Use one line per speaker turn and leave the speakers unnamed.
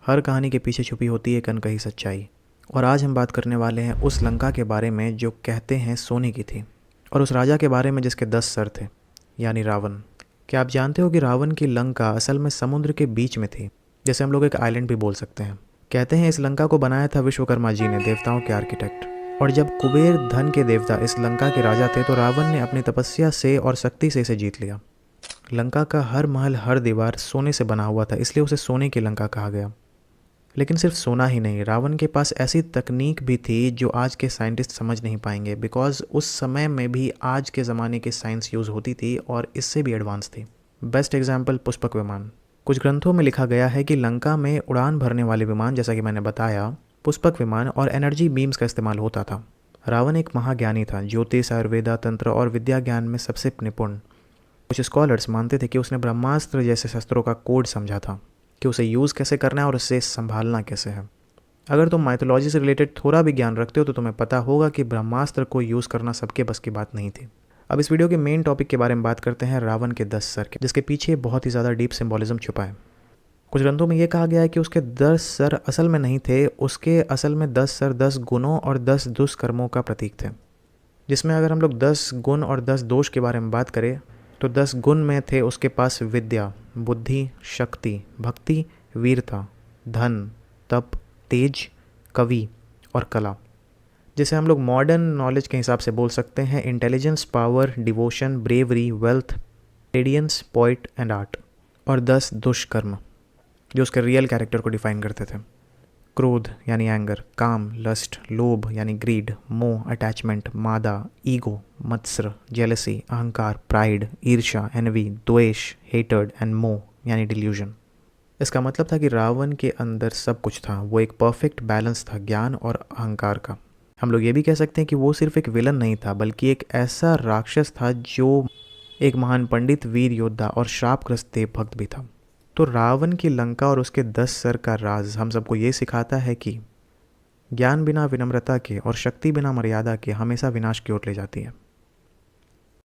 हर कहानी के पीछे छुपी होती है एक अनकही सच्चाई। और आज हम बात करने वाले हैं उस लंका के बारे में जो कहते हैं सोने की थी, और उस राजा के बारे में जिसके 10 सर थे, यानी रावण। क्या आप जानते हो कि रावण की लंका असल में समुद्र के बीच में थी, जैसे हम लोग एक आइलैंड भी बोल सकते हैं। कहते हैं इस लंका को बनाया था विश्वकर्मा जी ने, देवताओं के आर्किटेक्ट। और जब कुबेर धन के देवता इस लंका के राजा थे तो रावण ने अपनी तपस्या से और शक्ति से इसे जीत लिया। लंका का हर महल, हर दीवार सोने से बना हुआ था, इसलिए उसे सोने की लंका कहा गया। लेकिन सिर्फ सोना ही नहीं, रावण के पास ऐसी तकनीक भी थी जो आज के साइंटिस्ट समझ नहीं पाएंगे, बिकॉज उस समय में भी आज के ज़माने की साइंस यूज़ होती थी और इससे भी एडवांस थी। बेस्ट एग्जाम्पल पुष्पक विमान। कुछ ग्रंथों में लिखा गया है कि लंका में उड़ान भरने वाले विमान, जैसा कि मैंने बताया, पुष्पक विमान और एनर्जी बीम्स का इस्तेमाल होता था। रावण एक महाज्ञानी था, ज्योतिष, आयुर्वेदा, तंत्र और विद्या ज्ञान में सबसे निपुण। कुछ स्कॉलर्स मानते थे कि उसने ब्रह्मास्त्र जैसे शस्त्रों का कोड समझा था, कि उसे यूज़ कैसे करना है और उसे संभालना कैसे है। अगर तुम माइथोलॉजी से रिलेटेड थोड़ा भी ज्ञान रखते हो तो तुम्हें पता होगा कि ब्रह्मास्त्र को यूज़ करना सबके बस की बात नहीं थी। अब इस वीडियो के मेन टॉपिक के बारे में बात करते हैं, रावण के 10 सर के, जिसके पीछे बहुत ही ज़्यादा डीप सिंबॉलिज्म छुपा है। कुछ ग्रंथों में ये कहा गया है कि उसके 10 सर असल में नहीं थे, उसके असल में 10 सर 10 गुणों और 10 दुष्कर्मों का प्रतीक थे। जिसमें अगर हम लोग 10 गुण और 10 दोष के बारे में बात करें तो 10 गुण में थे उसके पास विद्या, बुद्धि, शक्ति, भक्ति, वीरता, धन, तप, तेज, कवि और कला, जिसे हम लोग मॉडर्न नॉलेज के हिसाब से बोल सकते हैं intelligence, power, devotion, bravery, wealth, radiance, poet and art. और 10 दुष्कर्म जो उसके रियल कैरेक्टर को डिफाइन करते थे। क्रोध यानी एंगर, काम, लस्ट, लोभ यानी ग्रीड, मोह, अटैचमेंट, मादा, ईगो, मत्सर, जेलसी, अहंकार, प्राइड, ईर्ष्या, एनवी, द्वेष, हेटर्ड एंड मोह यानी डिल्यूजन। इसका मतलब था कि रावण के अंदर सब कुछ था, वो एक परफेक्ट बैलेंस था ज्ञान और अहंकार का। हम लोग ये भी कह सकते हैं कि वो सिर्फ एक विलन नहीं था, बल्कि एक ऐसा राक्षस था जो एक महान पंडित, वीर योद्धा और श्रापग्रस्त देव भक्त भी था। तो रावण की लंका और उसके 10 सर का राज हम सबको ये सिखाता है कि ज्ञान बिना विनम्रता के और शक्ति बिना मर्यादा के हमेशा विनाश की ओर ले जाती है।